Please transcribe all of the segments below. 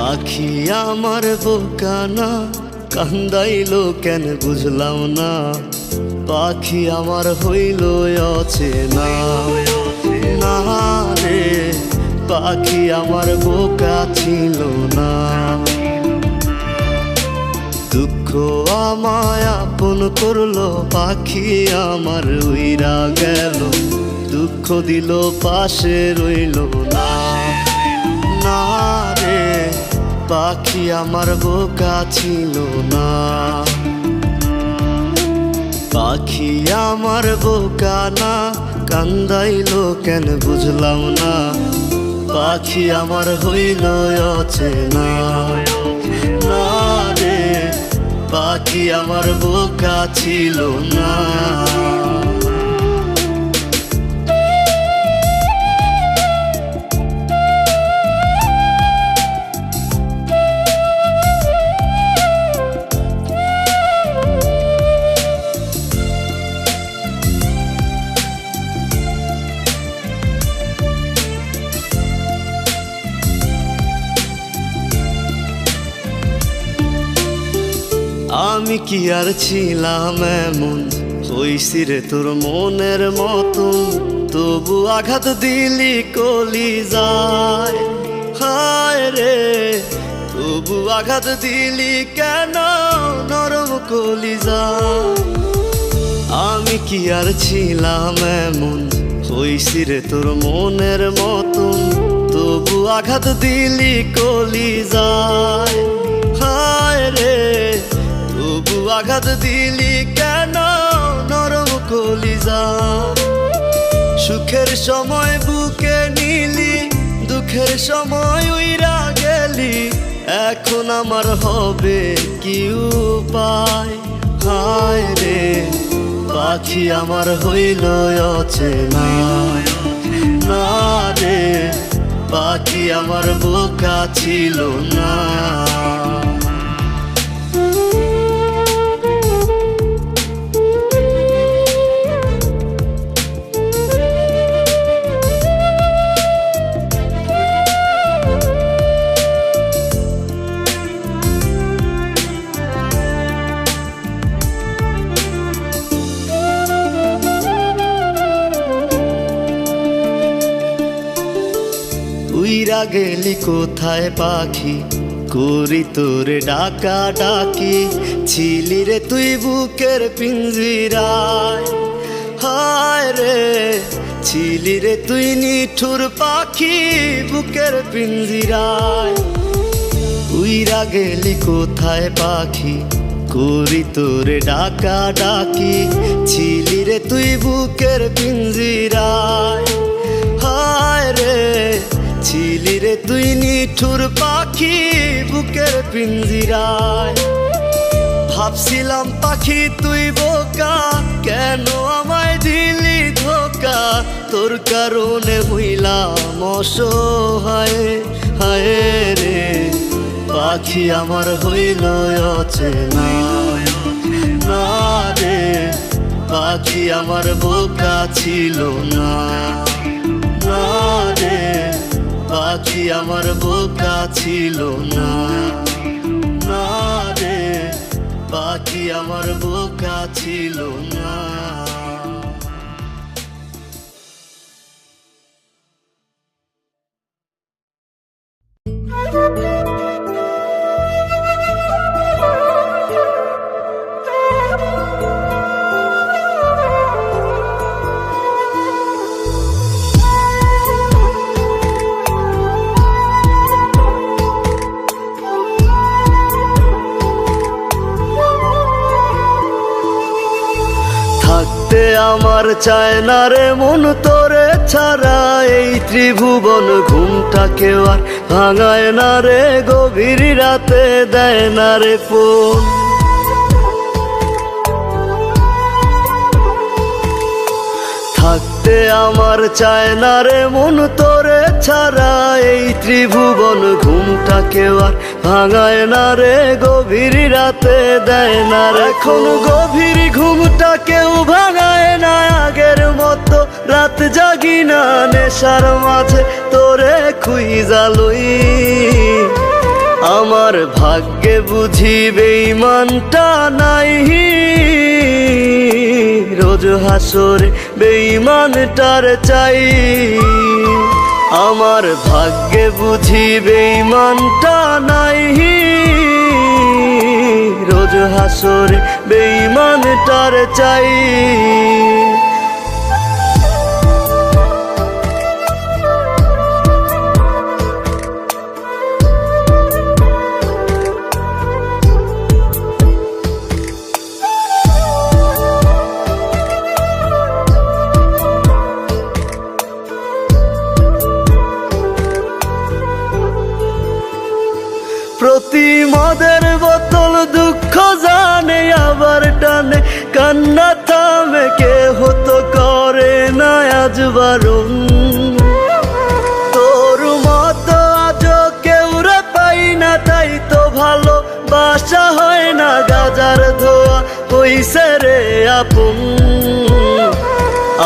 পাখি আমার বোকানা কান্দাইলো কেন বুঝলাম না। পাখি আমার হইল অচেনা না রে, পাখি আমার বোকা ছিল না। দুঃখ আমায় আপন করলো, পাখি আমার উইরা গেল। দুঃখ দিল পাশে রইল না না রে, পাখি আমার বোকা ছিল না। পাখি আমার বোকা না কান্দাইলো কেন বুঝলাম না। পাখি আমার হইল অচেনা না রে, পাখি আমার বোকা ছিল না। আমি কি আর ছিলাম এমন, হইছি রে তোর মনের মতন। তবু আঘাত দিলি কলিজায়, হায় রে তবু আঘাত দিলি কেন নরম কলিজায়। আমি কি আর ছিলাম এমন, হইছি রে তোর মনের মতন। তবু আঘাত দিলি কলিজায়, হায় রে তবু আঘাত দিলি কেন নরম কলিজায়। সুখের সময় বুকে নিলি, দুঃখের সময় উইরা গেলি। এখন আমার হবে কি উপায়, হায় রে পাখি আমার হইল অচেনা না রে, পাখি আমার বোকা ছিল না। উইরা গেলি কোথায় পাখি, করি তোরে ডাকা ডাকি। ছিলি রে তুই বুকের পিঞ্জিরায়, হায় রে ছিলি রে তুই নিঠুর পাখি বুকের পিঞ্জিরায়। উইরা গেলি কোথায় পাখি, করি তোরে ডাকা ডাকি। ছিলি রে তুই বুকের পিঞ্জিরায়, হায় রে ছিলি রে তুই নিঠুর পাখি বুকের পিঞ্জিরায়। ভাবছিলাম পাখি তুই বোকা, কেন আমায় দিলি ধোকা। তোর কারণে হইলাম অসহায়, হায় রে পাখি আমার হইল অচেনা না রে, পাখি আমার বোকা ছিল না না রে, পাখি আমার বোকা ছিল না না রে, পাখি আমার বোকা ছিল না। থাকতে আমার চায় না রে মন তোরে ছাড়া। এই ত্রিভুবন ঘুমটাকেও আর ভাঙায় না রে, গভীর রাতে দেয় না রে ফোন। থাকতে আমার চায় না রে মন তোরে ছাড়া। এই ত্রিভুবন ঘুমটাকেও আর ভাঙায় না রে, গভীর রাতে দেয় না রে। এখন গভীর ঘুমটা কেউ ভাঙায় না আগের মতো, রাত জাগি না নেশার মাঝে তোরে খুঁজা লই। আমার ভাগ্যে বুঝি বেঈমানটা নাই, রোজ হাসরে বেঈমানটার চাই। আমার ভাগ্যে বুঝি বেঈমানটা নাই, রোজ হাসরে বেঈমানটার চাই। প্রতি মদের বোতল দুঃখ জানে আবার টানে, কান্না থামে কে হতো করে না আজ বারণ। তোর মতো আজও কেউ রে পাই না, তাই তো ভালো বাসা হয় না, গাজার ধোয়া হইছে রে আপন।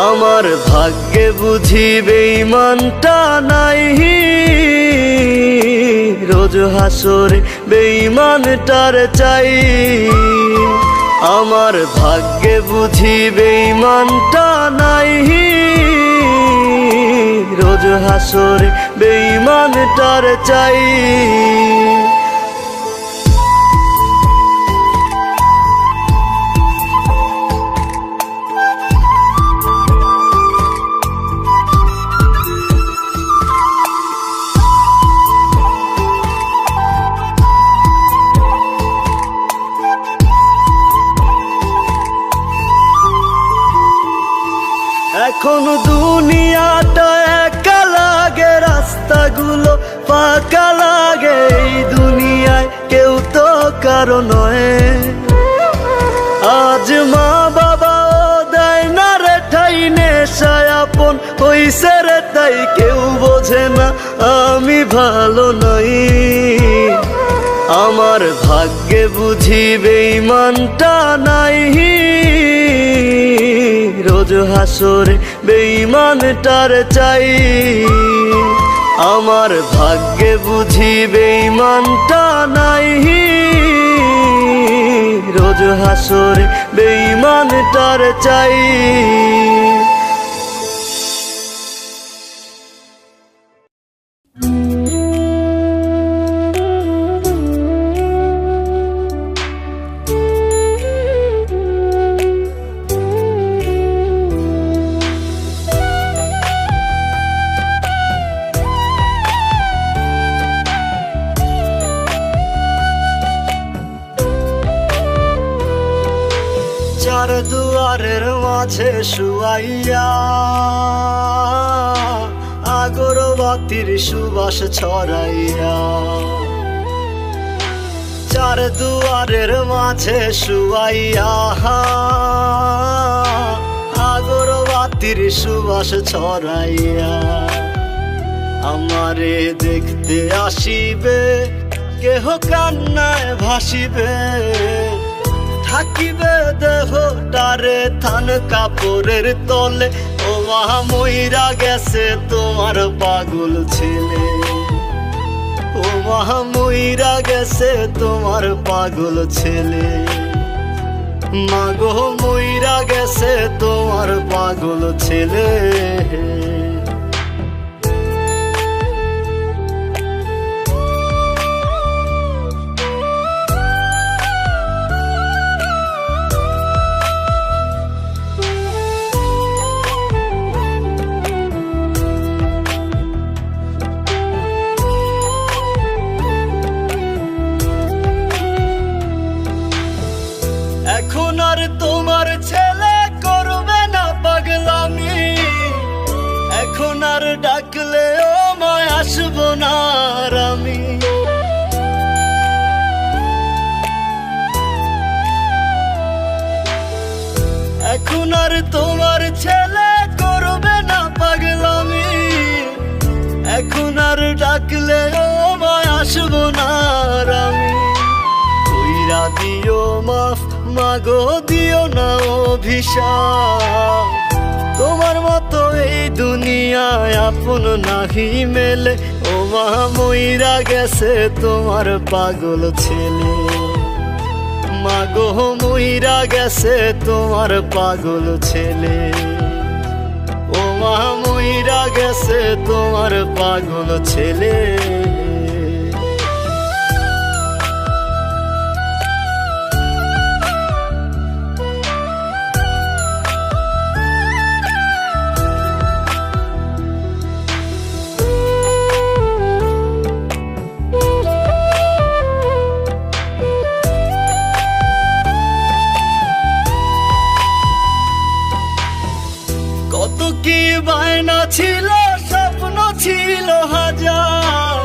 আমার ভাগ্যে বুঝি বেঈমানটা নাই, রোজ হাসরে বেঈমানটার চাই। আমার ভাগ্যে বুঝি বেঈমানটা নাই, রোজ হাসরে বেঈমানটার চাই। এখন দুনিয়াটা একা লাগে, রাস্তাগুলো ফাঁকা লাগে, এই দুনিয়ায় কেউ তো কারো নয়। আজ মা বাবাও দেয় না রে ঠাই, নেশায় আপন হইছে রে তাই কেউ বোঝে না আমি ভালো নই। আমার ভাগ্যে বুঝি বেঈমানটা নাই, রোজ হাসরে বেঈমানটার চাই। আমার ভাগ্যে বুঝি বেঈমানটা নাই, রোজ হাসরে বেঈমানটার চাই। চার দুয়ারের মাঝে শুয়াইয়া আগরবাতির সুবাস ছড়াইয়া, চার দুয়ারের মাঝে শুয়াইয়া আগরবাতির সুবাস ছড়াইয়া, আমারে দেখতে আসিবে কেহ কান্নায় ভাসিবে, থাকিবে দেহটারে থান কাপড়ের তলে। ও মা মইরা গেছে তোমার পাগল ছেলে, ও মা মইরা গেছে তোমার পাগল ছেলে, মাগো মইরা গেছে তোমার পাগল ছেলে। এখন আর তোমার ছেলে করবে না পাগলামি, এখন আর ডাকলে ও মায় আসবো না আর আমি। এখন আর তোমার ছেলে করবে না পাগলামি, এখন আর ডাকলে ও মায় আসবো না আর আমি। কইরা দিও মাফ মাগো, দিও না অভিশাপ, তোমার মতো এই দুনিয়ায় আপন নাহি মেলে, ও মা মইরা গেছে তোমার পাগল ছেলে। মাগো মইরা গেছে তোমার পাগল ছেলে, ও মা মইরা গেছে তোমার পাগল ছেলে। কত কি বায়না ছিল, স্বপ্ন ছিল হাজার,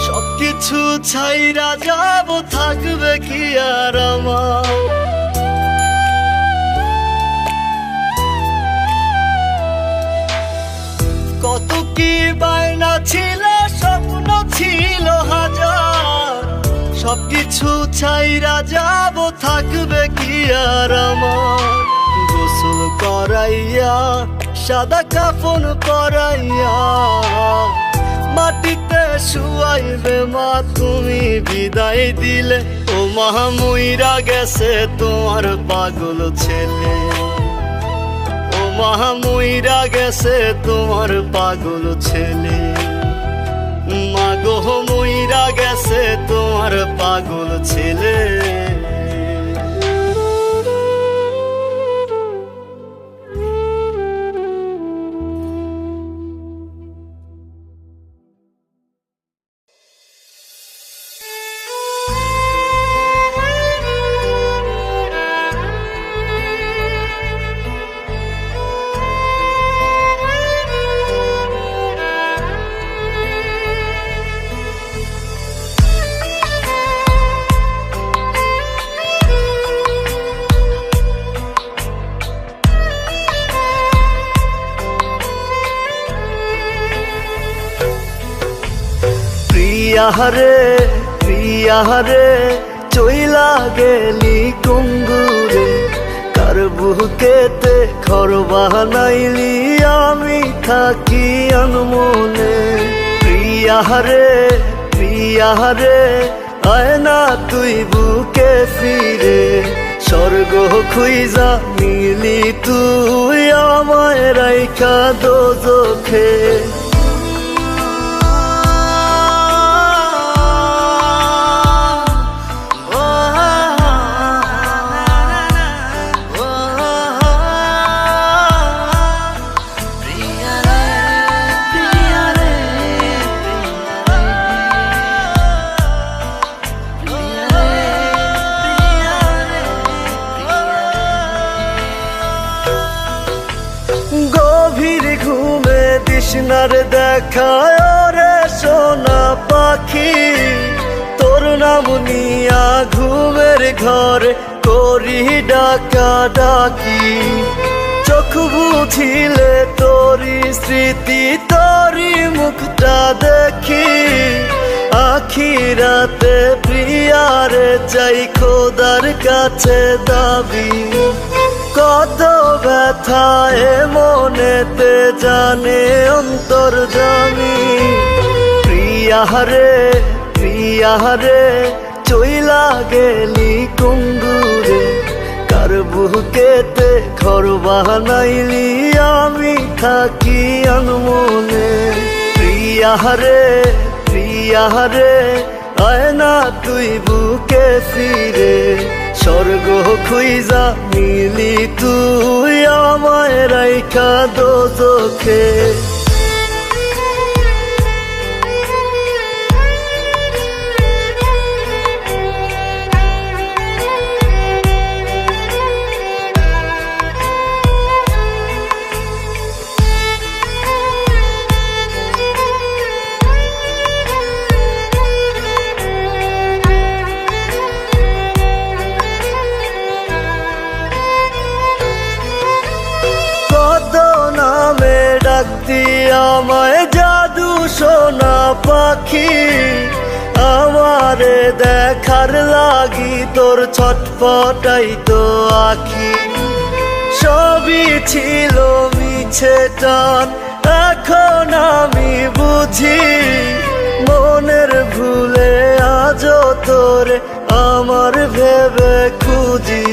সবকিছু ছাইরা যাব, থাকবে কি আর আমার। কত কি বায়না ছিল, স্বপ্ন ছিল হাজার, সবকিছু ছাইরা যাব, থাকবে কি আর আমার। গোসল করাইয়া সাদা কাফন পরাইয়া মাটিতে শুয়াইবে মা তুমি বিদায় দিলে, ও মা মইরা গেছে তোমার পাগল ছেলে, ও মা মইরা গেছে তোমার পাগল ছেলে। মাগো মইরা গেছে তোমার পাগল ছেলে। প্রিয়ারে প্রিয়ারে চইলা গেলি কুঙ্গুরে, কার বুকেতে ঘর বানাইলি আমি থাকি আনমনে। প্রিয়ারে প্রিয়ারে আয় না তুই বুকে ফিরে, স্বর্গ খুইজা মিলি তুই আমায় রাইখা দোজখে। গভীর ঘুমে তৃষ্ণার দেখায় রে সোনা পাখি, তোর নাম নিয়া ঘুমের ঘরে করি ডাকা ডাকি। চোখ বুঝিলে তোরি স্মৃতি তোরি মুখটা দেখি, আখিরাতে প্রিয়ারে চাই খোদার কাছে দাবি। কত ব্যথায় মনেতে জানে অন্তর্যামী। প্রিয়ারে প্রিয়ারে চইলা গেলি কুঙ্গুরে, কার বুকেতে ঘর বানাইলি আমি থাকি আনমনে। প্রিয়ারে প্রিয়ারে আয় না তুই বুকে ফিরে, স্বর্গ খুইজা মিলি তুই আমায় রাইখা দোজখে। ডাকতি আমায় জাদু সোনা পাখি, আমারে দেখার লাগি তোর ছটফটাই তো আখি। সবই ছিল মিছে টান এখন আমি বুঝি মনের ভুলে আজও তোরে আমার ভেবে খুঁজি।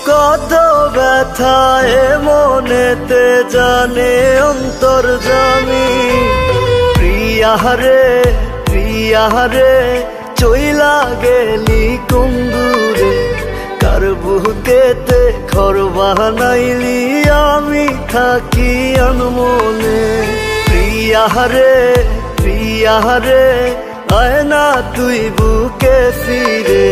কত ব্যথায় মনেতে জানে অন্তর্যামী। প্রিয়ারে প্রিয়ারে চইলা গেলি কুন্দুরে, কার বুকেতে ঘর বানাইলি আমি থাকি আনমনে। প্রিয়ারে প্রিয়ারে আয় না তুই বুকে ফিরে,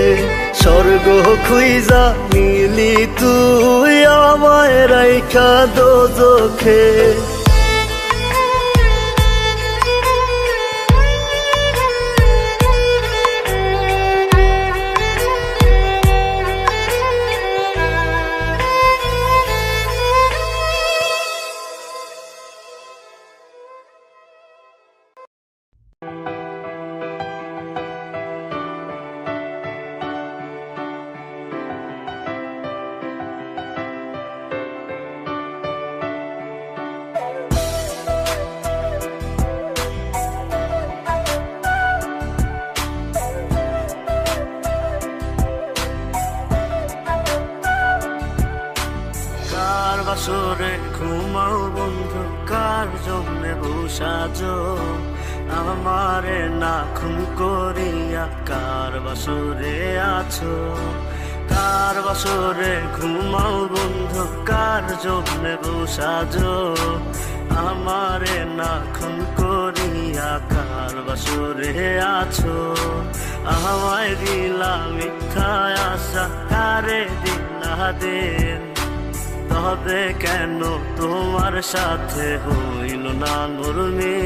স্বর্গ খুইজা নিলি তুই আমায় রাইখা দোজখে। কার বাসরে ঘুমাও বন্ধু, কার জন্যে বসাজো আমারে না খুন করিয়া, কার বাসরে আছো। কার বাসরে ঘুমাও বন্ধু, কার জন্যে বসাজো আমারে না খুন করিয়া, কার বাসরে আছো। আমায় দিলা মিথ্যা আশা, কারে দিলা দিন, তবে কেন তোমার সাথে হইল না নরমি।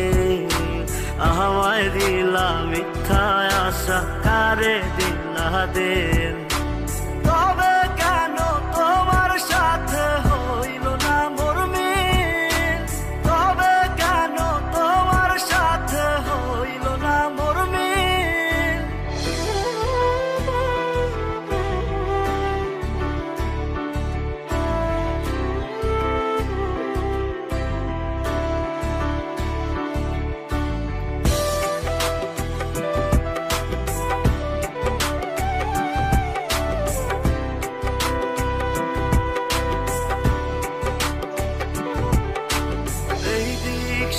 আমায় দিলা মিথ্যা আশা, কারে দিলা দিন, তবে কেন তোমার সাথে হইল না মরমি। তবে কেন তোমার সাথে হইল না মরমি।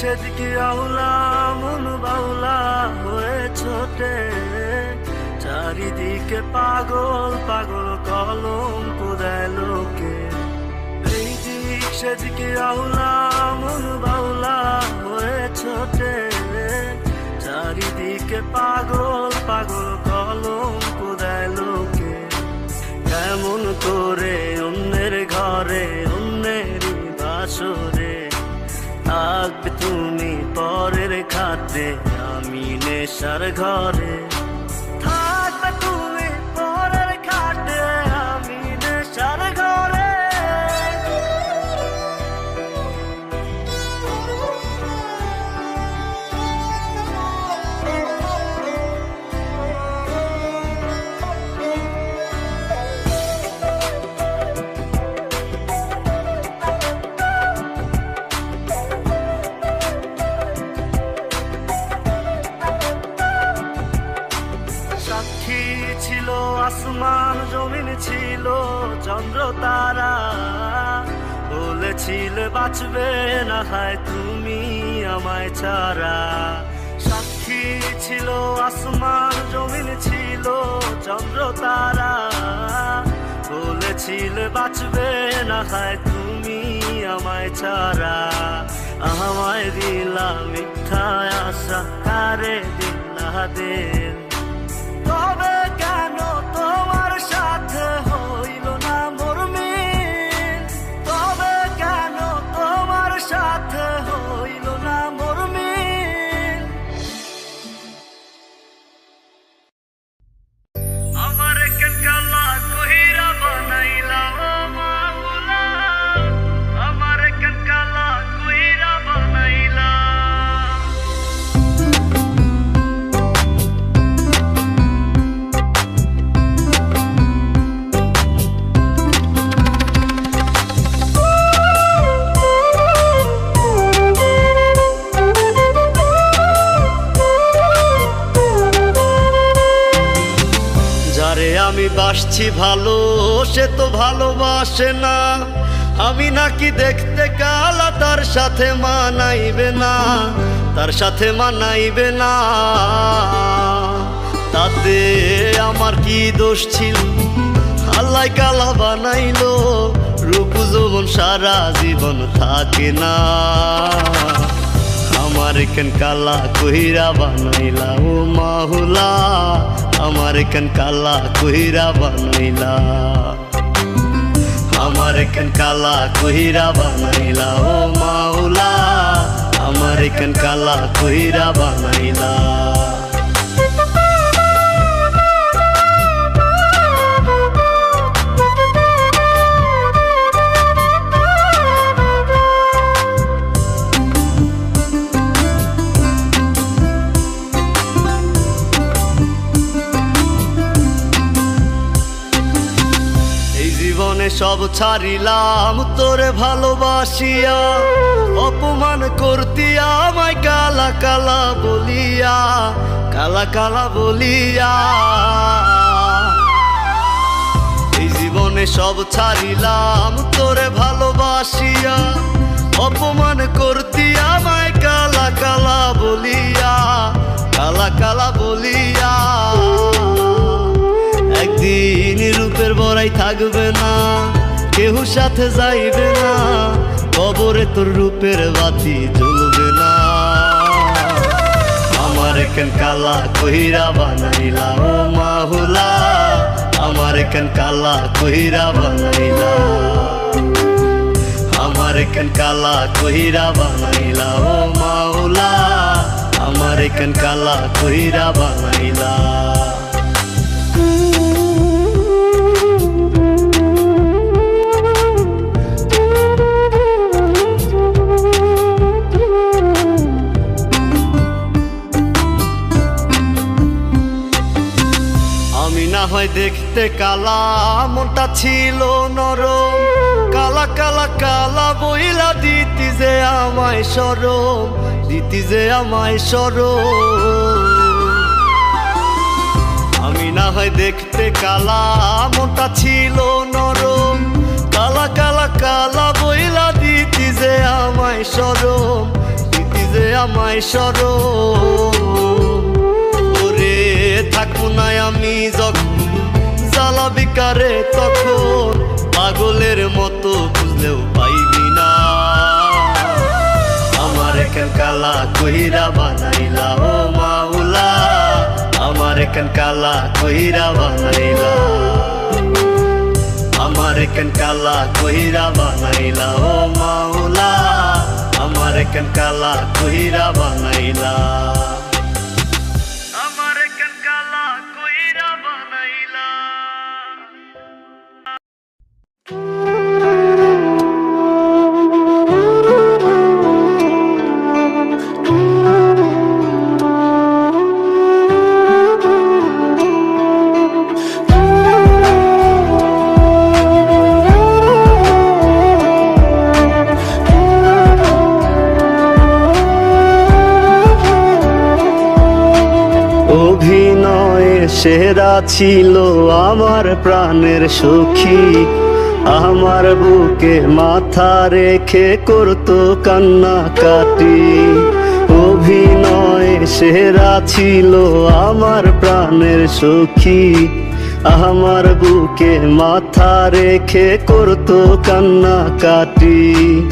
সেদিকে আউলা মন বাউলা হয়ে ছোটে, চারিদিকে পাগল পাগল কলঙ্ক দেয় লোকে। এই দিক সেদিকে আউলা মন বাউলা হয়ে ছোটে, চারিদিকে পাগল পাগল কলঙ্ক দেয় লোকে। কেমন করে অন্যের ঘরে অন্যেরই বাসরে থাকবে তুমি পরের খাতে, আমি নেশার ঘরে। থাকবে তুমি পরের খাতে, আমি নেশার ঘরে। সাক্ষী ছিল আসমান জমিন ছিল চন্দ্র তারা, বলেছিলে বাঁচবে না হয় তুমি আমায় ছাড়া। সাক্ষী ছিল আসমান জমিন ছিল চন্দ্র তারা, বলেছিলে বাঁচবে না হয় তুমি আমায় ছাড়া। আমায় দিলা মিথ্যা আশা, কারে দিলা দিন, তবে কেন তোমার সাথে হইল না মরমি। তবে কেন তোমার সাথে হইল না মরমি। আমার কেন কালা কহিরা বানাইলা ও মাওলা, আমার কেন কালা কহিরা বানাইলা। বাসছি ভালো, সে তো ভালোবাসে না। আমি নাকি দেখতে কালা, তার সাথে মানাইবে না, তার সাথে মানাইবে না। তাতে আমার কি দোষ ছিল? আল্লাহ কালা বানাইলো, রূপ যৌবন সারা জীবন থাকে না। আমার কেন কালা কইরা বানাইলা ও মাহুলা, আমার কেন কালা কইরা বানাইলা, আমার কেন কালা কইরা বানাইলা ও মাওলা, আমার কেন কালা কইরা বানাইলা। জীবনে সব ছাড়িলাম তোরে ভালোবাসিয়া, অপমান করতি আমায় কালা কালা বলিয়া, কালা কালা বলিয়া। এই জীবনে সব ছাড়িলাম তোরে ভালোবাসিয়া, অপমান করতি আমায় কালা কালা বলিয়া, কালা কালা বলিয়া। একদিন রূপের বড়াই থাকবে না, কেউ সাথে যাইবে না, কবরে তোর রূপের বাতি জ্বলবে না। আমার কেন কালা কইরা বানাইলা ও মাহুলা, আমার কেন কালা কইরা বানাইলা, আমার কেন কালা কইরা বানাইলা ও মাওলা, আমার কেন কালা কইরা বানাইলা। হয় দেখতে কালা, মনটা ছিল নরম, কালা কালা কালা বইলা দিতি যে আমায় শরম, দিতি যে আমায় শরম। আমি না হয় দেখতে কালা, মনটা ছিল নরম, কালা কালা কালা বইলা দিতি যে আমায় শরম, দিতি যে আমায় শরম। ওরে থাকবো না আমি যখন জ্বালাবি কারে, তখন পাগলের মতো খুঁজলেও পাইবি না। আমার কেন কালা কইরা বানাইলা ও মাওলা, আমার কেন কালা কইরা বানাইলা, আমার কেন কালা কইরা বানাইলা ও মাওলা, আমার কেন কালা কইরা বানাইলা। সেরা ছিল আমার প্রাণের সখী, আমার বুকে মাথা রেখে করতো কান্নাকাটি। অভিনয়ে সেরা ছিল আমার প্রাণের সখী, আমার বুকে মাথা রেখে করতো কান্নাকাটি।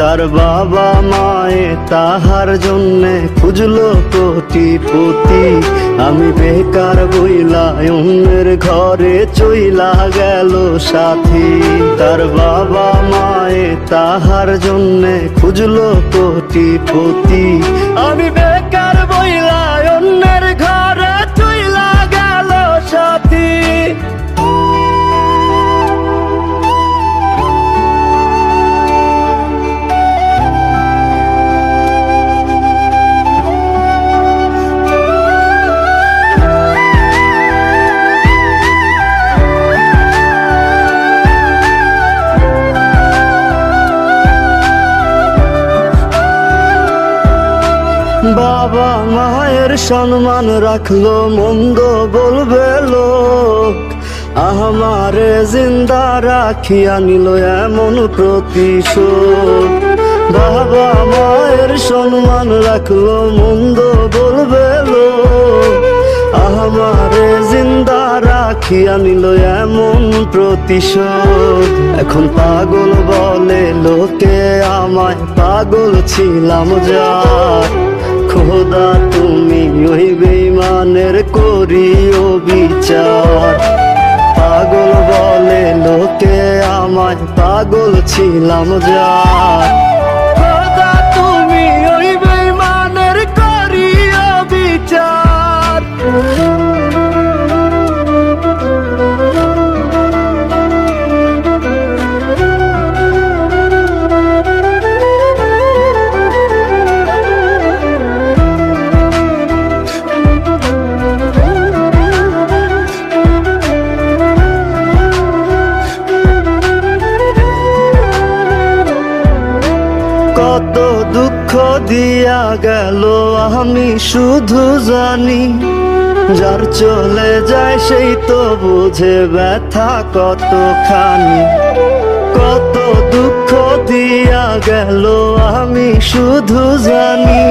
তার বাবা মায়ে তাহার জন্যে খুঁজলো কোটিপতি, আমি বেকার বইলা অন্যের ঘরে চইলা গেল সাথী। তার বাবা মায়ে তাহার জন্যে খুঁজলো কোটিপতি, আমি বেকার বইলা অন্যের ঘরে চইলা গেল সাথী। বাবা মায়ের সম্মান রাখলো, মন্দ বলবে লোক, আমারে জিন্দা রাখিয়া নিল এমন প্রতিশোধ। বাবা মায়ের সম্মান রাখলো, মন্দ বলবে লোক। আমারে জিন্দা রাখিয়া নিল এমন প্রতিশোধ। এখন পাগল বলে লোকে আমায়, পাগল ছিলাম যার। খোদা তুমি ওই বেঈমানের করিও বিচার। পাগল বলে লোকে আমায়, পাগল ছিলাম যার। খোদা তুমি ওই বেঈমানের করিও বিচার। কত দুঃখ দিয়া গেল আমি শুধু জানি, যার চলে যায় সেই তো বুঝে ব্যথা কতখানি। কত দুঃখ দিয়া গেল আমি শুধু জানি,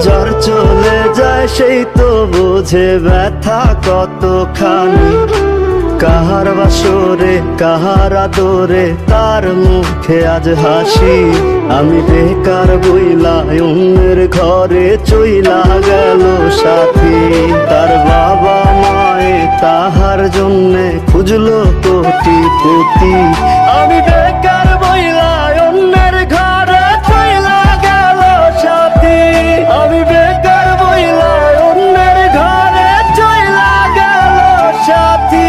যার চলে যায় সেই তো বুঝে ব্যথা কতখানি। কাহার বাসরে কাহার আদরে তার মুখে আজ হাসি। আমি বেকার বইলা অন্যের ঘরে চইলা গেল সাথী। তার বাবা মায়ে তাহার জন্যে খুঁজলো কোটিপতি। আমি বেকার বইলা অন্যের ঘরে চইলা গেল সাথী। আমি বেকার বইলা অন্যের ঘরে চইলা গেল সাথী।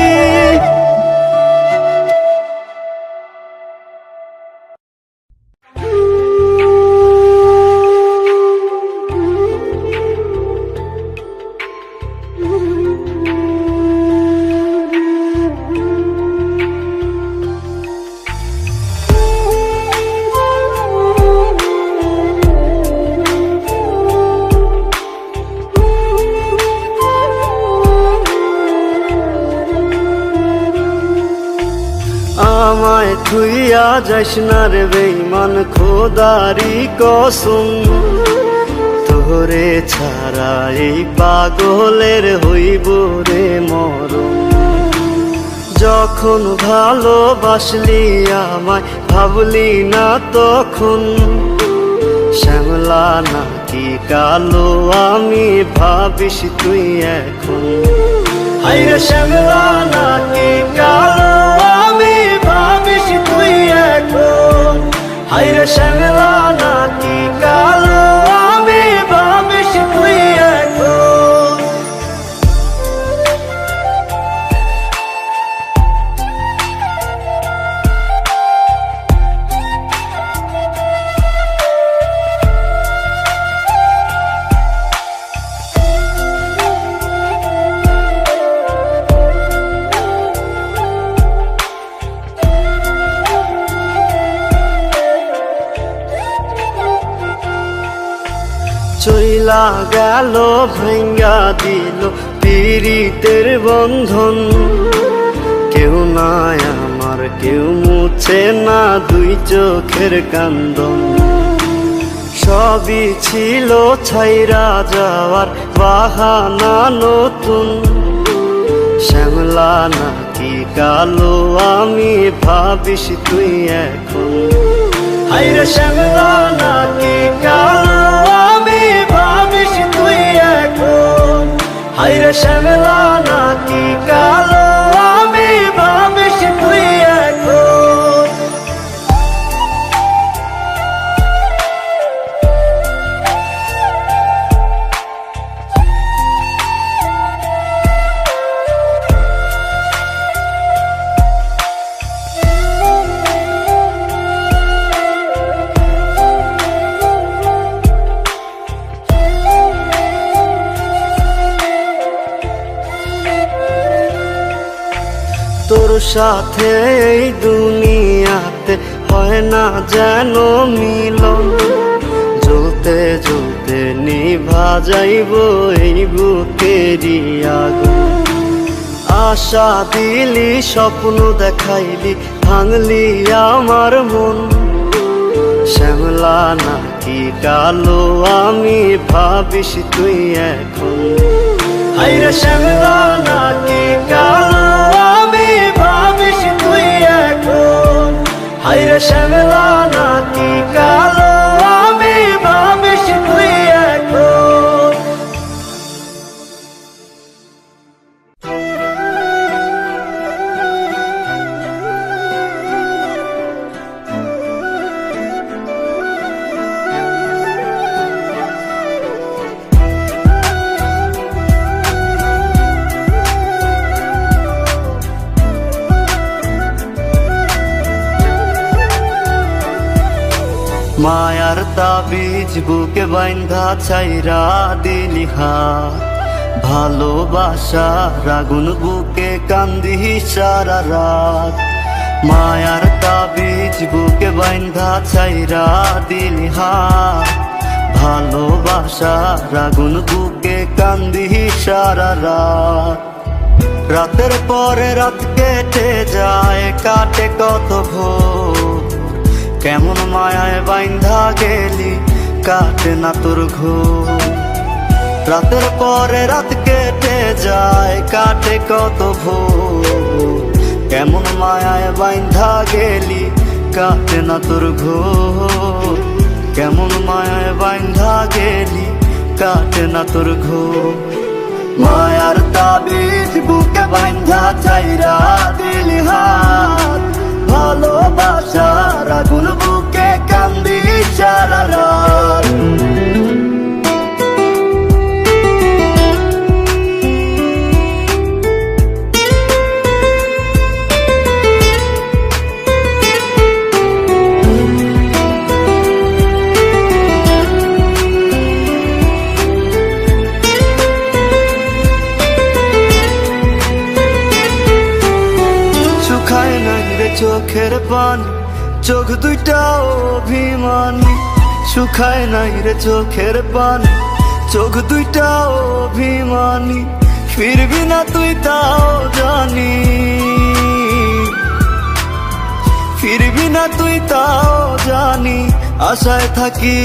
আমায় থুইয়া যাস না রে বেঈমান, খোদারি কসম। তোরে ছাড়া এই পাগলের হইব রে মরণ। যখন ভালোবাসলি আমায় ভাবলি না তখন, শ্যামলা নাকি কালো আমি ভাবিস তুই এখন। হায়রে শ্যামলা নাকি কালো আমি ভাবিস তুই এখন। হায়রে শ্যামলা নাকি কালো আমি ভাবিস তুই এখন। চইলা গেল ভাঙ্গা দিল পীড়িতের বন্ধন। কেউ নাই আমার, কেউ মুছে না দুই চোখের কান্দন। সবই ছিল ছাইরা যাওয়ার বাহানা নতুন। শ্যামলা নাকি কালো আমি ভাবিস তুই এখন। হায়রে শ্যামলা নাকি কালো আমি ভাবিস তুই এখন। হায়রে শ্যামলা নাকি কালো আমি ভাবিস তুই এখন। তোর সাথে এই দুনিয়াতে হয় না যেন মিলন। জ্বলতে জ্বলতে নিভা যাইব এই বুকেরই আগুন। আশা দিলি, স্বপ্ন দেখাইলি, ভাঙলি আমার মন। শ্যামলা নাকি কালো আমি ভাবিস তুই এখন? হাইরে শ্যামলা নাকি কালো আমি ভাবিস তুই এখন? হাইরে শ্যামলা নাকি কালো আমি ভাবিস তুই এখন? মায়ার তাবিজ বুকে বাইন্ধা ছাইরা দিলি হাত, ভালোবাসার আগুন বুকে কান্দি সারা রাত। মায়ার তাবিজ বুকে বাইন্ধা ছাইরা দিলি হাত, ভালোবাসার আগুন বুকে কান্দি সারা রাত। রাতের পরে রাত কেটে যায়, কাটে কত ভোর, কেমন মায়ায় বাইন্ধা গেলি, কাটে না তোর ঘোর। রাতের পরে রাত কেটে যায়, কাটে কত ভোর, কেমন মায়ায় বাইন্ধা গেলি, কাটে না তোর ঘোর। কেমন মায়ায় বাইন্ধা গেলি, কাটে না তোর ঘোর। মায়ার তাবিজ বুকে বাইন্ধা চাইরা দিলি হাত, ভালোবাসার আগুন বুকে কান্দি সারা রাত। শুকায় নাই রে চোখের পানি, চোখ দুইটা অভিমানী। শুকায় নাই রে চোখের পানি, চোখ দুইটা অভিমানী। ফিরবি না তুই তাও জানি, ফিরবি না তুই তাও জানি। আশায় থাকি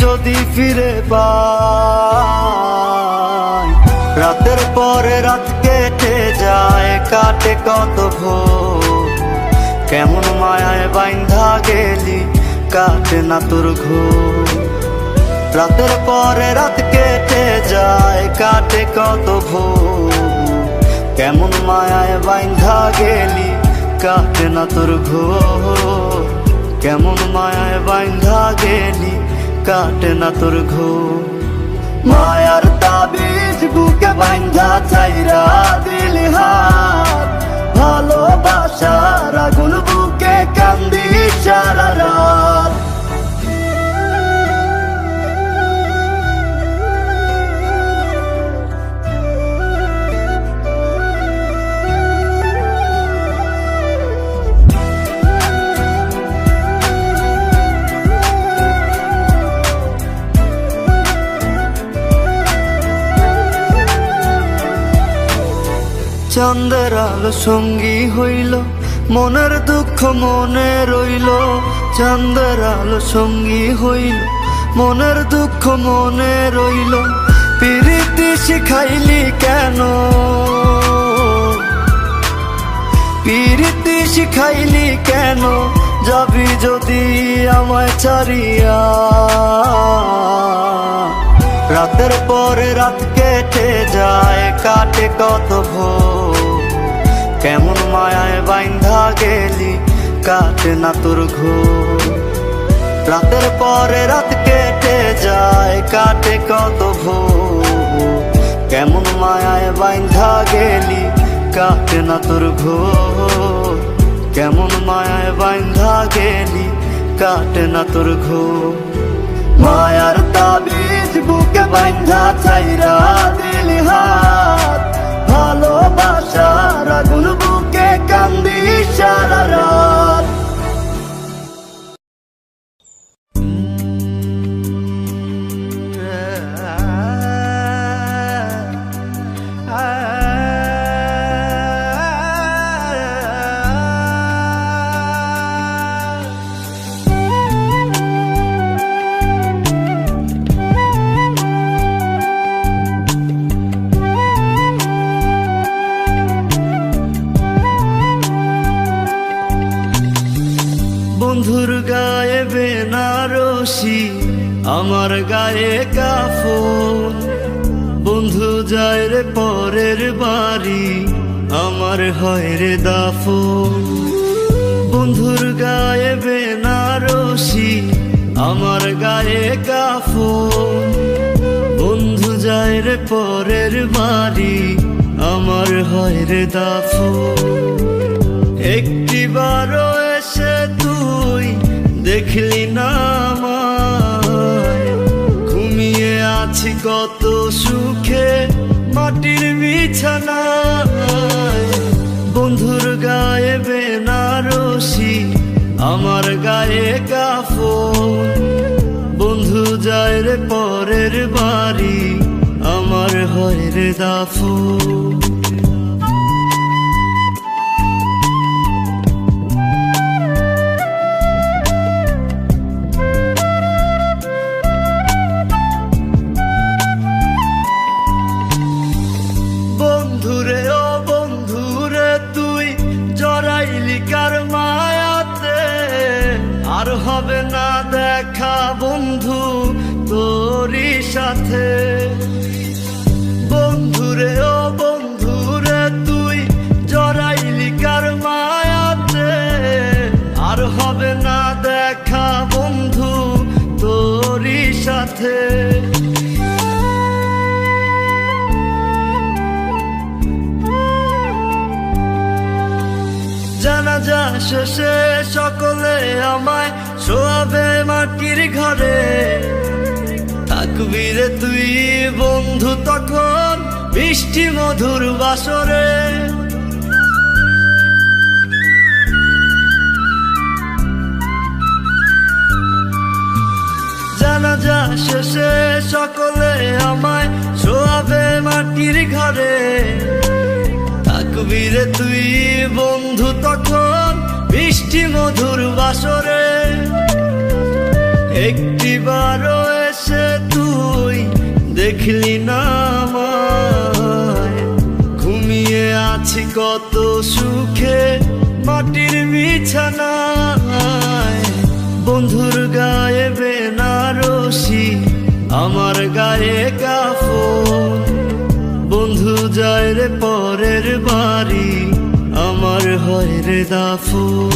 যদি ফিরে পাই, রাতের পরে রাত কেটে যায়, কাটে কত ভোর, কেমন মায়ায় বাইন্ধা গেলি, কাটে না তোর ঘোর। রাতের পরে রাত কেটে যায়, কাটে কত ভোর, কেমন মায়ায় বাইন্ধা গেলি, কাটে না তোর ঘোর। কেমন মায়ায় বাইন্ধা গেলি, কাটে না তোর ঘোর। মায়ার তাবিজ বুকে বাইন্ধা চাইরা দিলি হাত, ভালোবাসার আগুন বুকে কান্দি সারা রাত। চাঁদের আলো সঙ্গী হইল, মনের দুঃখ মনে রইল। চাঁদের আলো সঙ্গী হইল, মনের দুঃখ মনে রইল। প্রীতি শিখাইলি কেন, প্রীতি শিখাইলি কেন, যাবি যদি আমায় ছাড়িয়া। রাতের পরে রাত কেটে যায়, কাটে কত ভোর, কেমন মায়ায় বাইন্ধা গেলি, কাটে না তোর ঘোর। রাতের পরে রাত কেটে যায়, কাটে কত ভোর, কেমন মায়ায় বাইন্ধা গেলি, কাটে না তোর ঘোর। কেমন মায়ায় বাইন্ধা গেলি, কাটে না তোর ঘোর। মায়ার তাবিজ বুকে বাইন্ধা চাইরা দিলি হাত, ভালোবাসার আগুন বুকে কান্দি সারা রাত। আমার গায়ে কাফন। বন্ধু যায় রে পরের বাড়ি, আমার হয় রে দাফন। বন্ধুর গায়ে বেনারসি, আমার গায়ে কাফন। বন্ধু যায় রে পরের বাড়ি, আমার হয় রে দাফন। একটিবারও এসে তুই দেখলি না আমায়, ঘুমিয়ে আছি কত সুখে মাটির বিছানায়। বন্ধুর গায়ে বেনারসি, আমার গায়ে কাফন। বন্ধু যায় রে পরের বাড়ি, আমার হয় রে দাফন। বন্ধুরে ও বন্ধুরে তুই জড়াইলি কার মায়াতে, আর হবে না দেখা বন্ধু তোরই সাথে। বন্ধুরে ও বন্ধুরে তুই জড়াইলি কার মায়াতে, আর হবে না দেখা বন্ধু তোরই সাথে। জানাজা শেষে সকলে আমায় শোয়াবে মাটির ঘরে, থাকবি রে তুই বন্ধু তখন মিষ্টি মধুর বাসরে। জানাজা শেষে সকলে আমায় শোয়াবে মাটির ঘরে, থাকবি রে তুই বন্ধু তখন মিষ্টি মধুর বাসরে। একটিবারও এসে তুই দেখলি না আমায়, ঘুমিয়ে আছি কত সুখে মাটির বিছানায়। বন্ধুর গায়ে বেনারসি, আমার গায়ে কাফন। বন্ধু যায় রে পরের বাড়ি, আমার হয় রে দাফন।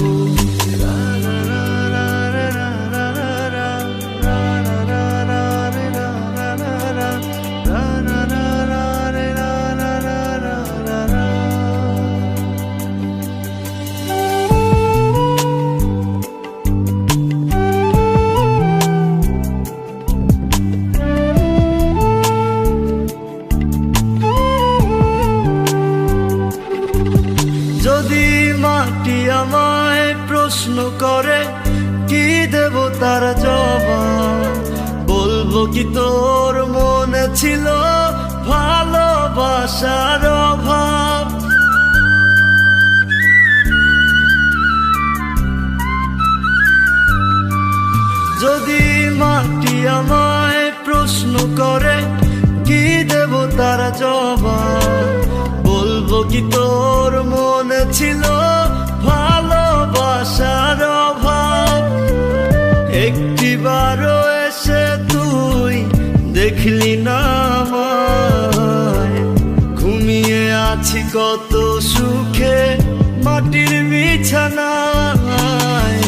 যদি মাটি আমায় প্রশ্ন করে কি দেব তার জবাব, বলবো কি তোর মনে ছিল ভালোবাসার অভাব। যদি মাটি আমায় প্রশ্ন করে কি দেব তার জবাব, বলবো কি তোর মনে ছিল ভালোবাসার অভাব। একটিবারও এসে তুই দেখলি না আমায়, ঘুমিয়ে আছি কত সুখে মাটির বিছানায়।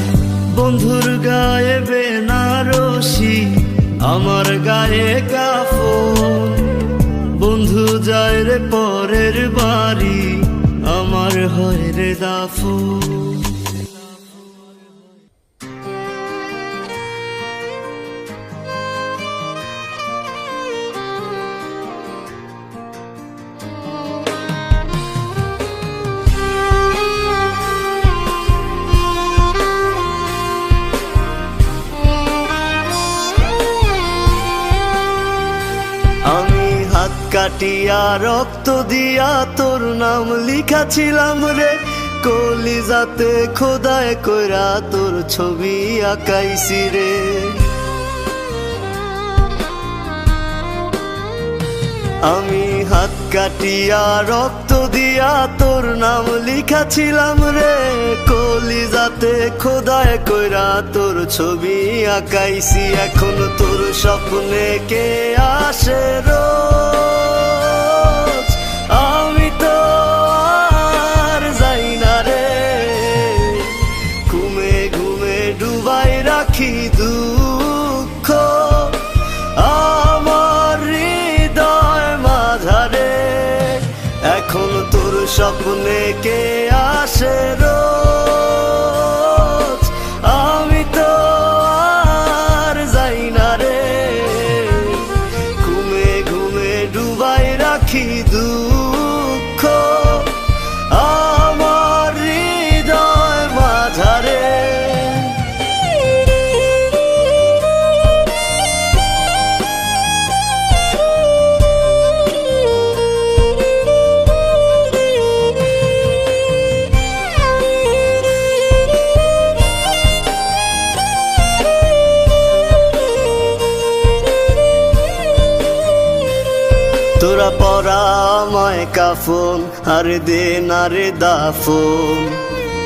বন্ধুর গায়ে বেনারসি, আমার গায়ে কাফন। বন্ধু যায় রে পরের বাড়ি, আমার হয় রে দাফন। কাটিয়া রক্ত দিয়া তোর নাম লিখাছিলাম রে, কলিজাতে খোদায় কইরা তোর ছবি আঁকাইছি রে। আমি হাত কাটিয়া রক্ত দিয়া তোর নাম লিখাছিলাম রে, কলিজাতে খোদায় কইরা তোর ছবি আঁকাইছি। এখন তোর স্বপ্নে কে আসে রোজ, আমি তো আর যাই না রে। ঘুমে ঘুমে ডুবাই রাখি দুঃখ আমার হৃদয় মাঝারে। এখন তোর স্বপ্নে কে আসে রোজ, আমি তো আর যাই না রে। ঘুমে ঘুমে ডুবাই রাখি দুঃখ আমার হৃদয় মাঝারে। তোরা পরা আমায় কাফন আর দে না রে দাফন,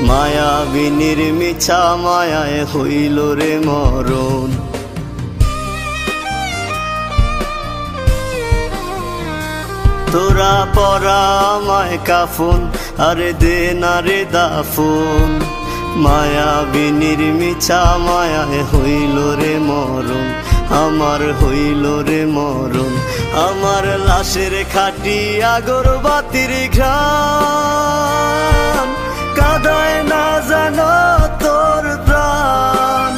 মায়াবিনীর মিছা মায়ায় হইল রে মরণ। তোরা পরা আমায় কাফন আর দে না রে দাফন, মায়াবিনীর মিছা মায়ায় হইল রে মরণ। আমার হইল রে মরণ, আমার লাশের খাটি আগরবাতির ঘ্রাণ কাঁদায় না জানো তোর প্রাণ,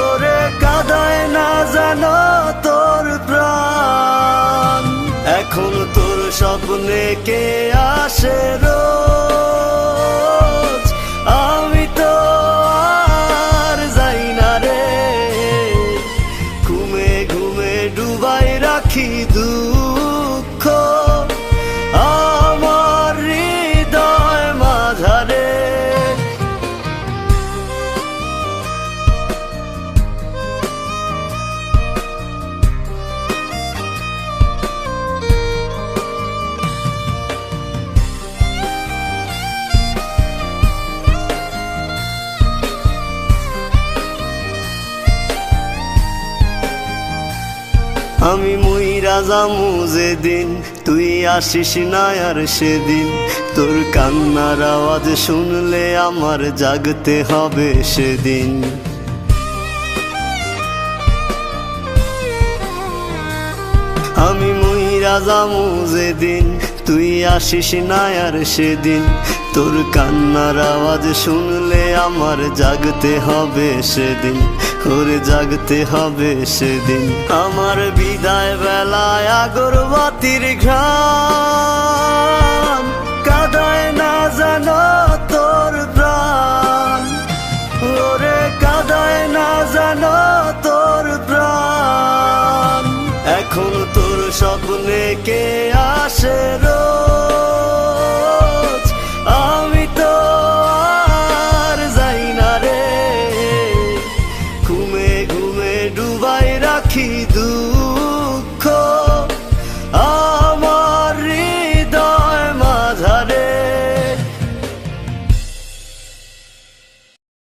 ওরে কাঁদায় না জানো তোর প্রাণ। এখন তোর স্বপ্নে কে আসে রোজ, আমি তো আর যাই না রে। ঘুমে ঘুমে ডুবাই রাখি দুঃখ আমার হৃদয় মাঝারে। আমি মুইরা যামু যেদিন তুই আসিস না আর সেদিন, তোর কান্নার আওয়াজ শুনলে আমার জাগতে হবে সেদিন। আমি মুইরা যামু যেদিন তুই আসিস না আর সেদিন, তোর কান্নার আওয়াজ শুনলে আমার জাগতে হবে সেদিন, ওরে জাগতে হবে সেদিন। আমার বিদায় বেলায় আগরবাতির ঘ্রাণ কাঁদায় না জানো তোর প্রাণ, ওরে কাঁদায় না জানো তোর প্রাণ। এখন তোর স্বপ্নে কে আসে